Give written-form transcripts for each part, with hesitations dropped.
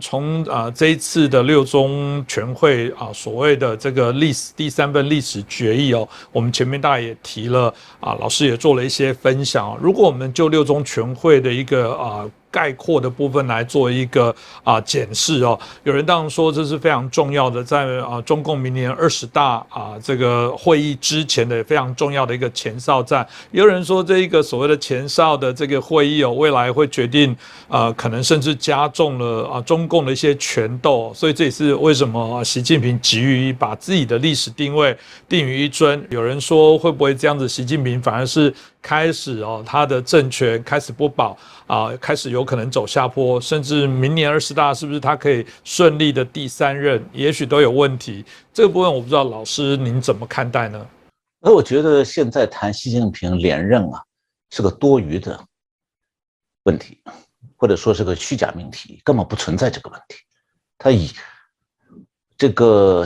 从这一次的六中全会所谓的这个第3份历史决议哦，我们前面大概也提了老师也做了一些分享。如果我们就六中全会的一个概括的部分来做一个检视哦，有人当然说这是非常重要的，在中共明年20大这个会议之前的非常重要的一个前哨战。也有人说这一个所谓的前哨的这个会议未来会决定可能甚至加重了中共的一些权斗，所以这也是为什么习近平急于把自己的历史定位定于一尊。有人说会不会这样子，习近平反而是开始他的政权开始不保开始有可能走下坡，甚至明年20大是不是他可以顺利的第3任，也许都有问题。这个部分我不知道老师您怎么看待呢？我觉得现在谈习近平连任是个多余的问题，或者说是个虚假命题，根本不存在这个问题。他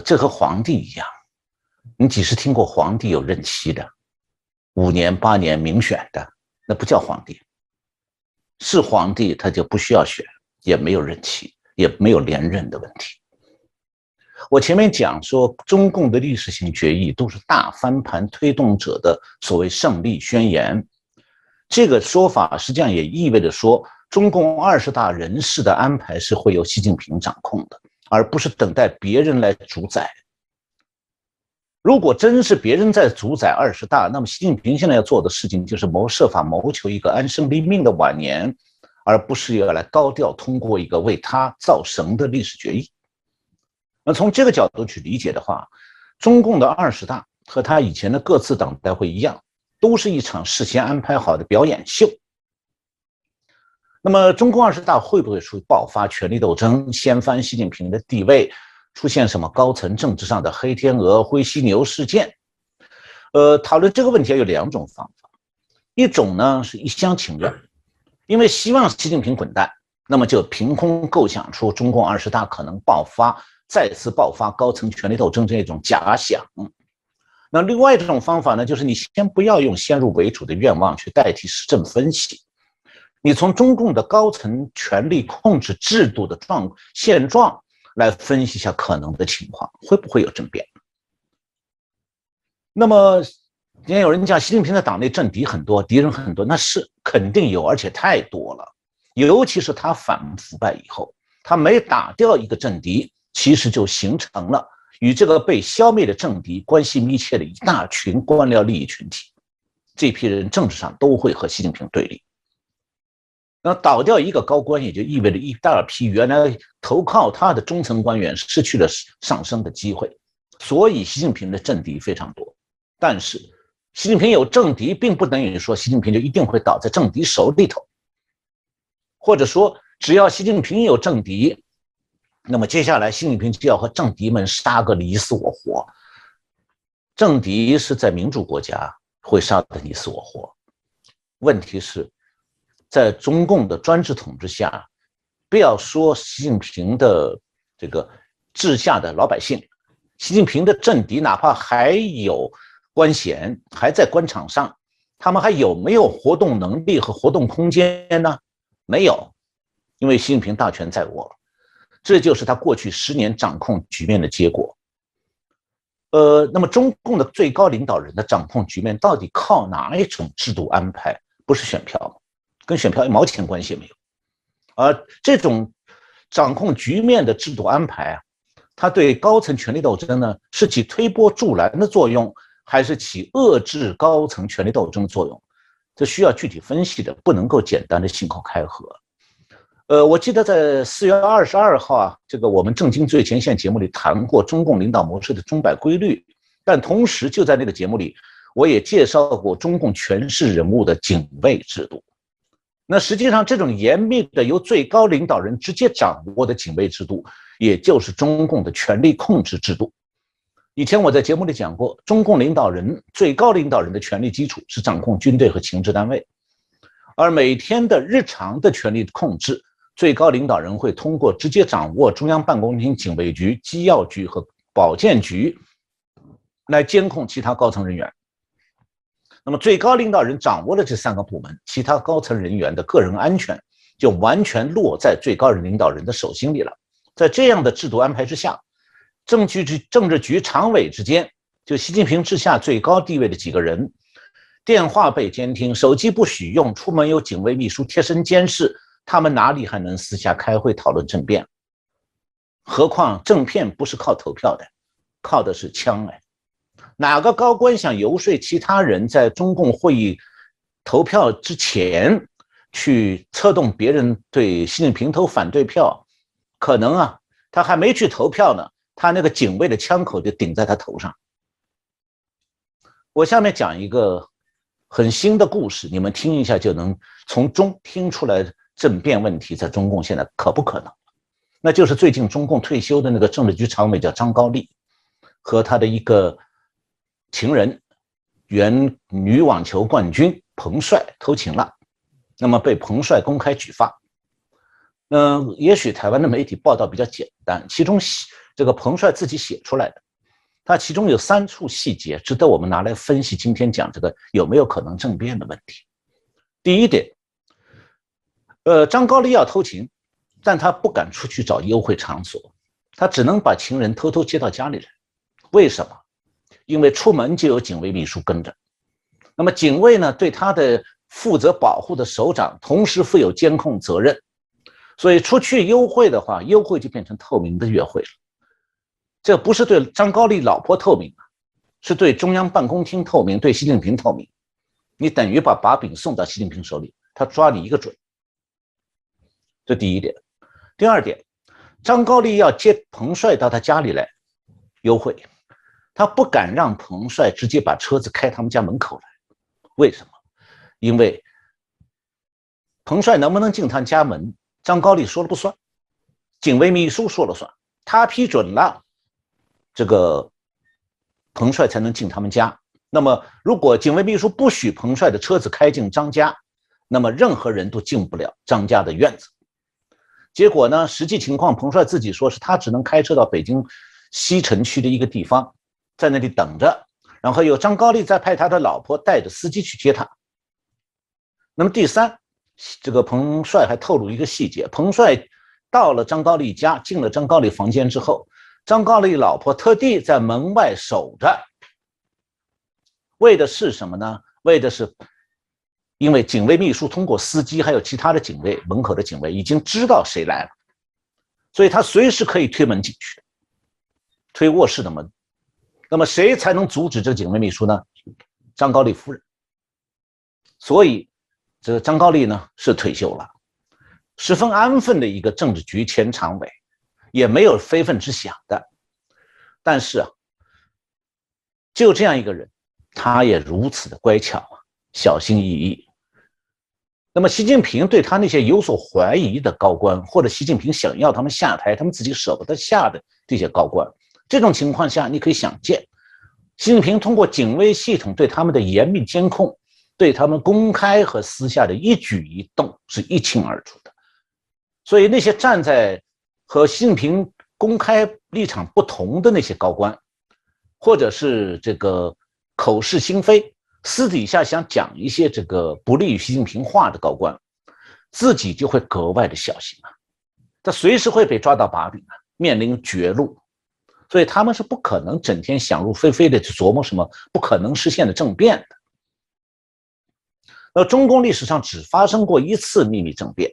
这和皇帝一样，你几时听过皇帝有任期的？5年8年民选的，那不叫皇帝。是皇帝他就不需要选，也没有任期，也没有连任的问题。我前面讲说，中共的历史性决议都是大翻盘推动者的所谓胜利宣言，这个说法实际上也意味着说，中共20大人事的安排是会由习近平掌控的，而不是等待别人来主宰。如果真是别人在主宰20大，那么习近平现在要做的事情就是设法谋求一个安身立命的晚年，而不是要来高调通过一个为他造神的历史决议。那从这个角度去理解的话，中共的20大和他以前的各次党代会一样，都是一场事先安排好的表演秀。那么中共20大会不会爆发权力斗争，掀翻习近平的地位，出现什么高层政治上的黑天鹅、灰犀牛事件？讨论这个问题有2种方法，一种呢是一厢情愿，因为希望习近平滚蛋，那么就凭空构想出中共20大可能再次爆发高层权力斗争这种假想。那另外一种方法呢，就是你先不要用先入为主的愿望去代替实证分析，你从中共的高层权力控制制度的现状来分析一下可能的情况，会不会有政变。那么也有人讲习近平的党内政敌很多，敌人很多，那是肯定有，而且太多了。尤其是他反腐败以后，他每打掉一个政敌，其实就形成了与这个被消灭的政敌关系密切的一大群官僚利益群体。这批人政治上都会和习近平对立。那倒掉一个高官，也就意味着一大批原来投靠他的中层官员失去了上升的机会。所以习近平的政敌非常多。但是习近平有政敌，并不等于说习近平就一定会倒在政敌手里头，或者说只要习近平有政敌，那么接下来习近平就要和政敌们杀个你死我活。政敌是在民主国家会杀得你死我活，问题是在中共的专制统治下，不要说习近平的这个治下的老百姓，习近平的政敌哪怕还有官衔，还在官场上，他们还有没有活动能力和活动空间呢？没有，因为习近平大权在握，这就是他过去10年掌控局面的结果。那么中共的最高领导人的掌控局面到底靠哪一种制度安排？不是选票吗？跟选票1毛钱关系也没有。而这种掌控局面的制度安排它对高层权力斗争呢，是起推波助澜的作用，还是起遏制高层权力斗争的作用？这需要具体分析的，不能够简单的信口开河。我记得在4月22号这个我们正经最前线节目里谈过中共领导模式的钟摆规律，但同时就在那个节目里，我也介绍过中共权势人物的警卫制度。那实际上这种严密的由最高领导人直接掌握的警卫制度，也就是中共的权力控制制度。以前我在节目里讲过，中共最高领导人的权力基础是掌控军队和情治单位，而每天的日常的权力控制，最高领导人会通过直接掌握中央办公厅、警卫局、机要局和保健局来监控其他高层人员。那么最高领导人掌握了这3个部门，其他高层人员的个人安全就完全落在最高领导人的手心里了。在这样的制度安排之下，政治局常委之间，就习近平之下最高地位的几个人，电话被监听，手机不许用，出门有警卫秘书贴身监视，他们哪里还能私下开会讨论政变？何况政变不是靠投票的，靠的是枪哎。哪个高官想游说其他人在中共会议投票之前去策动别人对习近平投反对票？可能啊，他还没去投票呢，他那个警卫的枪口就顶在他头上。我下面讲一个很新的故事，你们听一下就能从中听出来政变问题在中共现在可不可能。那就是最近中共退休的那个政治局常委叫张高丽，和他的一个情人原女网球冠军彭帅偷情了，那么被彭帅公开举发。也许台湾的媒体报道比较简单，其中这个彭帅自己写出来的，他其中有3处细节值得我们拿来分析今天讲这个有没有可能政变的问题。第一点，张高丽要偷情，但他不敢出去找幽会场所，他只能把情人偷偷接到家里来。为什么？因为出门就有警卫秘书跟着，那么警卫呢，对他的负责保护的首长同时负有监控责任，所以出去幽会的话，幽会就变成透明的约会了。这不是对张高丽老婆透明，是对中央办公厅透明，对习近平透明。你等于把把柄送到习近平手里，他抓你一个准。这第一点。第二点，张高丽要接彭帅到他家里来幽会，他不敢让彭帅直接把车子开他们家门口来。为什么？因为彭帅能不能进他家门，张高丽说了不算，警卫秘书说了算，他批准了，这个彭帅才能进他们家。那么如果警卫秘书不许彭帅的车子开进张家，那么任何人都进不了张家的院子。结果呢，实际情况彭帅自己说是他只能开车到北京西城区的一个地方，在那里等着，然后由张高丽再派他的老婆带着司机去接他。那么第三，这个彭帅还透露一个细节，彭帅到了张高丽家，进了张高丽房间之后，张高丽老婆特地在门外守着，为的是什么呢？为的是因为警卫秘书通过司机还有其他的警卫，门口的警卫已经知道谁来了，所以他随时可以推门进去，推卧室的门。那么谁才能阻止这个警卫秘书呢？张高丽夫人。所以这个张高丽呢是退休了，十分安分的一个政治局前常委，也没有非分之想的。但是啊，就这样一个人，他也如此的乖巧啊，小心翼翼。那么习近平对他那些有所怀疑的高官，或者习近平想要他们下台，他们自己舍不得下的这些高官，这种情况下，你可以想见，习近平通过警卫系统对他们的严密监控，对他们公开和私下的一举一动是一清二楚的。所以那些站在和习近平公开立场不同的那些高官，或者是这个口是心非，私底下想讲一些这个不利于习近平话的高官，自己就会格外的小心啊，他随时会被抓到把柄啊，面临绝路。所以他们是不可能整天想入非非的去琢磨什么不可能实现的政变的。那中共历史上只发生过1次秘密政变，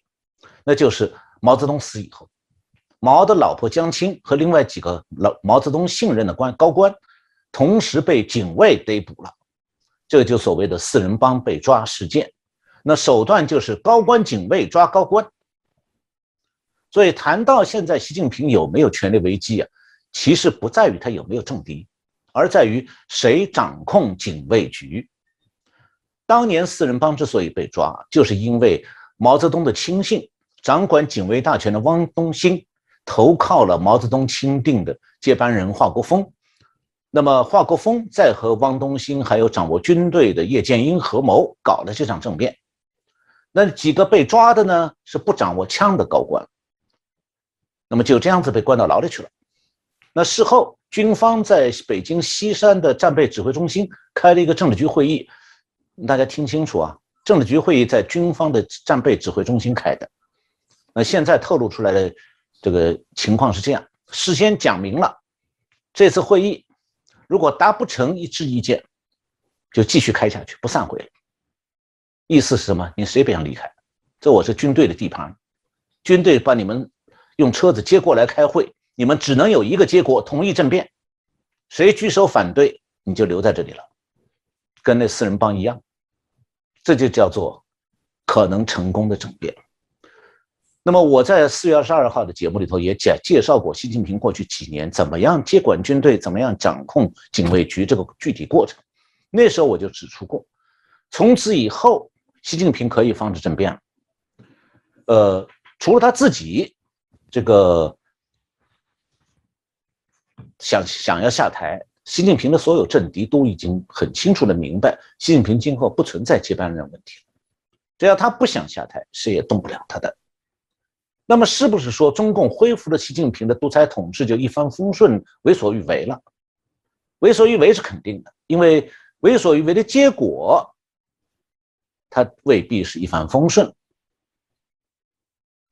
那就是毛泽东死以后，毛的老婆江青和另外几个毛泽东信任的高官同时被警卫逮捕了，这个就所谓的4人帮被抓事件。那手段就是高官警卫抓高官。所以谈到现在习近平有没有权力危机啊，其实不在于他有没有政敌，而在于谁掌控警卫局。当年4人帮之所以被抓，就是因为毛泽东的亲信掌管警卫大权的汪东兴投靠了毛泽东钦定的接班人华国锋。那么华国锋再和汪东兴还有掌握军队的叶剑英合谋搞了这场政变。那几个被抓的呢，是不掌握枪的高官，那么就这样子被关到牢里去了。那事后军方在北京西山的战备指挥中心开了一个政治局会议，大家听清楚啊，政治局会议在军方的战备指挥中心开的。那现在透露出来的这个情况是这样，事先讲明了，这次会议如果达不成一致意见，就继续开下去，不散会了。意思是什么？你谁不想离开？这我是军队的地盘，军队把你们用车子接过来开会，你们只能有一个结果，同意政变。谁举手反对，你就留在这里了，跟那四人帮一样。这就叫做可能成功的政变。那么我在4月22号的节目里头也介绍过习近平过去几年怎么样接管军队，怎么样掌控警卫局这个具体过程。那时候我就指出过，从此以后习近平可以防止政变了。除了他自己这个想要下台，习近平的所有政敌都已经很清楚的明白，习近平今后不存在接班人问题，只要他不想下台，谁也动不了他的。那么是不是说中共恢复了习近平的独裁统治就一帆风顺、为所欲为了？为所欲为是肯定的，因为为所欲为的结果，它未必是一帆风顺，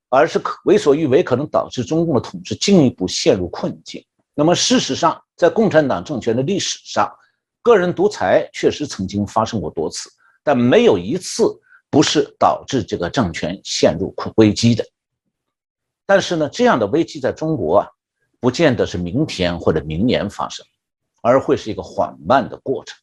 而是为所欲为可能导致中共的统治进一步陷入困境。那么事实上，在共产党政权的历史上，个人独裁确实曾经发生过多次，但没有一次不是导致这个政权陷入危机的。但是呢，这样的危机在中国不见得是明天或者明年发生，而会是一个缓慢的过程。